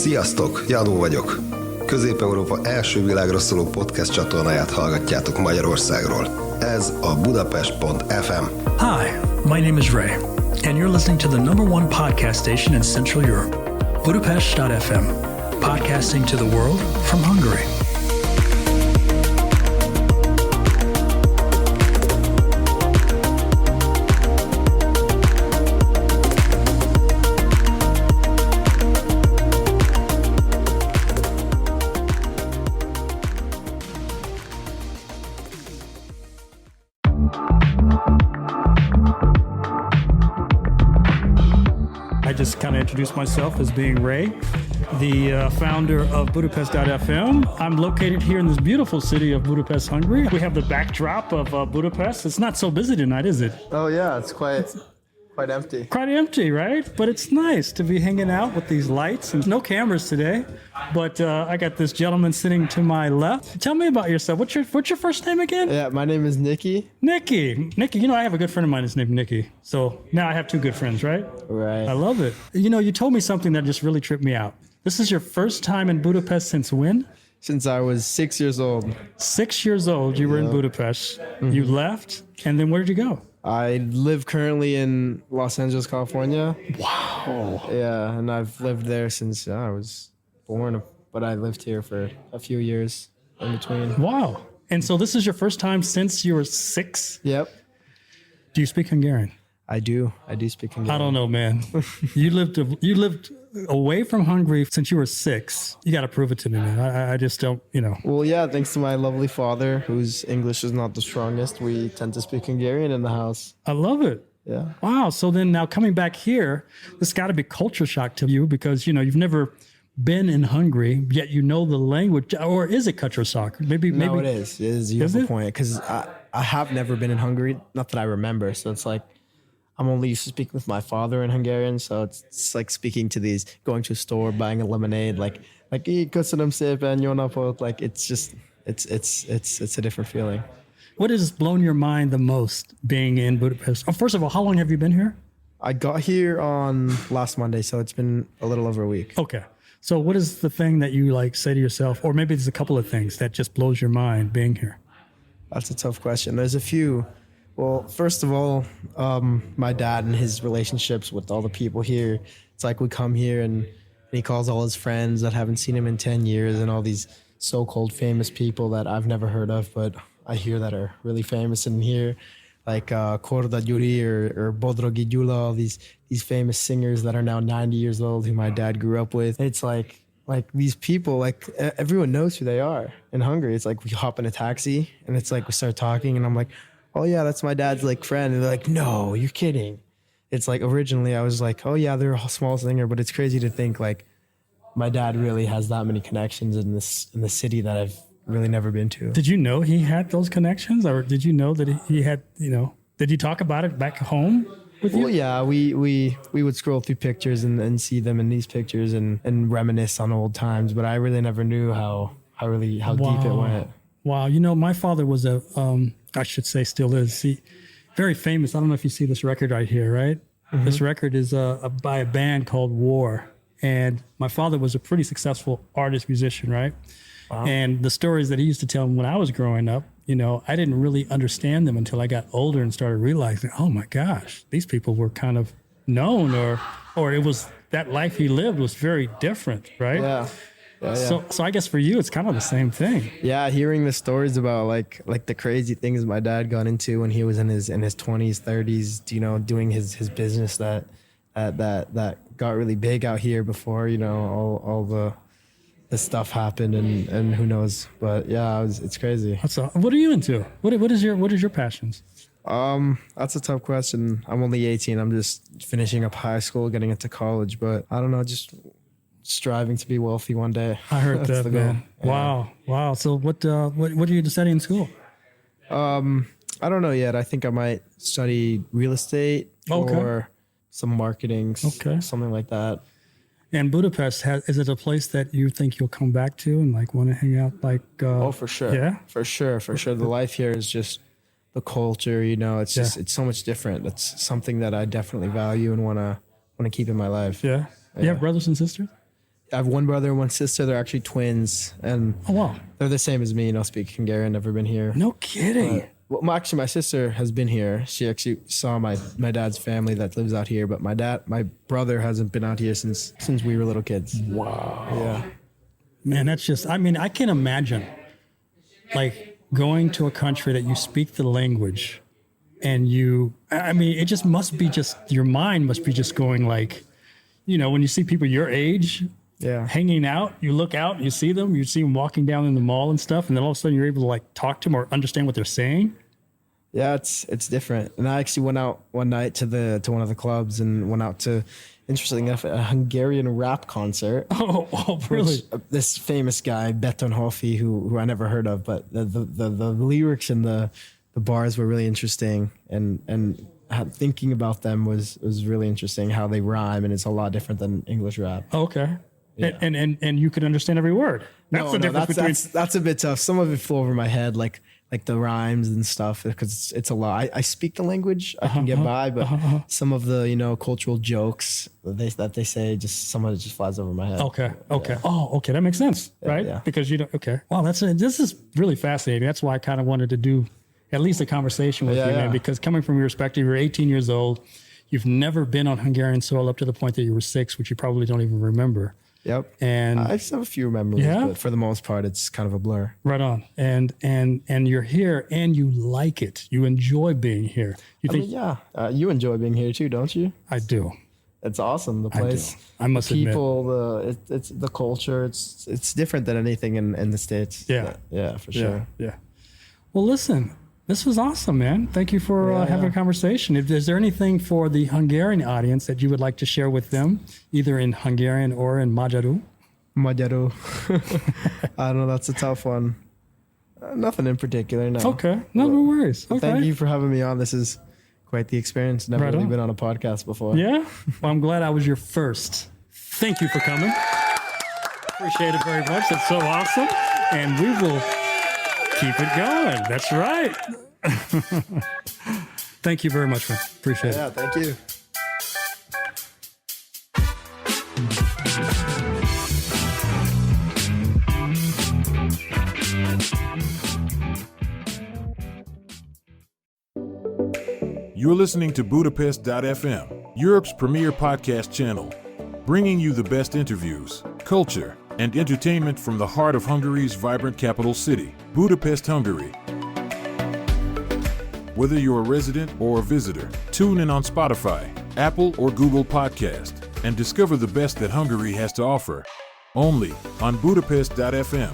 Sziasztok, Jadó vagyok. Közép-Európa első világra szóló podcast csatornáját hallgatjátok Magyarországról. Ez a Budapest.fm. Hi, my name is Ray, and you're listening to the #1 podcast station in Central Europe, Budapest.fm, podcasting to the world from Hungary. Just kind of introduce myself as being Ray, the founder of Budapest.fm. I'm located here in this beautiful city of Budapest, Hungary. We have the backdrop of Budapest. It's not so busy tonight, is it? Oh yeah, it's quite empty. Quite empty, right? But it's nice to be hanging out with these lights and no cameras today. But I got this gentleman sitting to my left. Tell me about yourself. What's your first name again? Yeah, my name is Nicky. Nicky, you know, I have a good friend of mine that's named Nicky. So now I have two good friends, right? Right. I love it. You know, you told me something that just really tripped me out. This is your first time in Budapest since when? Since I was 6 years old. 6 years old, you were in Budapest. Mm-hmm. You left, and then where did you go? I live currently in Los Angeles, California. Wow. Yeah, and I've lived there since I was born, but I lived here for a few years in between. Wow. And so this is your first time since you were 6? Yep. Do you speak Hungarian? I do speak Hungarian. I don't know, man. You lived away from Hungary since you were 6. You got to prove it to me, man. I just don't, you know. Well, yeah, thanks to my lovely father, whose English is not the strongest, we tend to speak Hungarian in the house. I love it. Yeah. Wow. So then now coming back here, this got to be culture shock to you because, you know, you've never been in Hungary, yet you know the language. Or is it culture shock? Maybe. No, it is. It is. You have a point. Because I have never been in Hungary, not that I remember. So it's like, I'm only used to speaking with my father in Hungarian, so it's like speaking to these, going to a store, buying a lemonade, like köszönöm szépen, jó napot, like it's just it's a different feeling. What has blown your mind the most being in Budapest? Oh, first of all, how long have you been here? I got here on last Monday, so it's been a little over a week. Okay. So what is the thing that you like say to yourself, or maybe there's a couple of things that just blows your mind being here? That's a tough question. There's a few. Well, first of all, my dad and his relationships with all the people here. It's like we come here and he calls all his friends that haven't seen him in 10 years and all these so-called famous people that I've never heard of, but I hear that are really famous in here, like Korda Gyuri or Bodrogi Gyula, all these famous singers that are now 90 years old who my dad grew up with. It's like these people, like everyone knows who they are in Hungary. It's like we hop in a taxi and it's like we start talking and I'm like, oh yeah, that's my dad's like friend. And they're like, no, you're kidding. It's like originally I was like, oh yeah, they're a small singer, but it's crazy to think like my dad really has that many connections in the city that I've really never been to. Did you know he had those connections, or did you know that he had, you know, did he talk about it back home with you? Well, yeah, we would scroll through pictures and see them in these pictures and reminisce on old times, but I really never knew how deep it went. Wow. You know, my father was I should say still is, very famous. I don't know if you see this record right here, right? Mm-hmm. This record is by a band called War. And my father was a pretty successful artist, musician, right? Wow. And the stories that he used to tell me when I was growing up, you know, I didn't really understand them until I got older and started realizing, oh my gosh, these people were kind of known or it was that life he lived was very different, right? Yeah. So I guess for you, it's kind of the same thing. Yeah, hearing the stories about like the crazy things my dad got into when he was in his 20s, 30s, you know, doing his business that got really big out here before, you know, all the stuff happened and who knows. But yeah, it's crazy. What are you into? What is your passions? That's a tough question. I'm only 18. I'm just finishing up high school, getting into college, but I don't know, just striving to be wealthy one day. I heard that, man. Yeah. Wow. So what are you studying in school? I don't know yet. I think I might study real estate or some marketing, something like that. And Budapest, is it a place that you think you'll come back to and like want to hang out? Like, oh, for sure. Yeah, for sure. The life here is just the culture. You know, it's just it's so much different. It's something that I definitely value and want to keep in my life. Yeah. You have brothers and sisters? I have one brother and one sister. They're actually twins, and Oh, wow. they're the same as me. Speak Hungarian. Never been here. No kidding. Well, actually, my sister has been here. She actually saw my dad's family that lives out here, but my brother hasn't been out here since we were little kids. Wow. Yeah. Man, that's just, I mean, I can imagine like going to a country that you speak the language and it just must be your mind must be just going like, when you see people your age Yeah. hanging out, you look out, you see them walking down in the mall and stuff. And then all of a sudden you're able to like talk to them or understand what they're saying. Yeah, it's different. And I actually went out one night to one of the clubs and went out to, interestingly enough, a Hungarian rap concert. Oh, really? Which, this famous guy, Beton Hoffi, who I never heard of, but the lyrics and the bars were really interesting. And thinking about them was really interesting, how they rhyme, and it's a lot different than English rap. Okay. Yeah. And you could understand every word. That's the difference between. That's a bit tough. Some of it flew over my head, like the rhymes and stuff, because it's a lot. I speak the language, I can get by, but some of the cultural jokes that they say, just some of it just flies over my head. Okay. Oh, okay, that makes sense, right? Yeah. Because okay. Wow, this is really fascinating. That's why I kind of wanted to do at least a conversation with you, man. Because coming from your perspective, you're 18 years old. You've never been on Hungarian soil up to the point that you were 6, which you probably don't even remember. Yep. And I just have a few memories, but for the most part, it's kind of a blur. right on. And you're here and you like it. You enjoy being here. You enjoy being here too, don't you? I do. It's awesome. The place, I must admit. people, it's the culture. It's different than anything in the States. Yeah. Yeah, for sure. Yeah. Well, listen, this was awesome, man. Thank you for having a conversation. Is there anything for the Hungarian audience that you would like to share with them, either in Hungarian or in Magyaru? Magyaru. I don't know. That's a tough one. Nothing in particular, no. Okay. No worries. Okay. Thank you for having me on. This is quite the experience. Never really been on a podcast before. Yeah? Well, I'm glad I was your first. Thank you for coming. Appreciate it very much. That's so awesome. And we will keep it going. That's right. Thank you very much, man. Appreciate it. Yeah, thank you. You're listening to Budapest.fm, Europe's premier podcast channel, bringing you the best interviews, culture, and entertainment from the heart of Hungary's vibrant capital city, Budapest, Hungary. Whether you're a resident or a visitor, tune in on Spotify, Apple, or Google Podcast and discover the best that Hungary has to offer, only on Budapest.fm.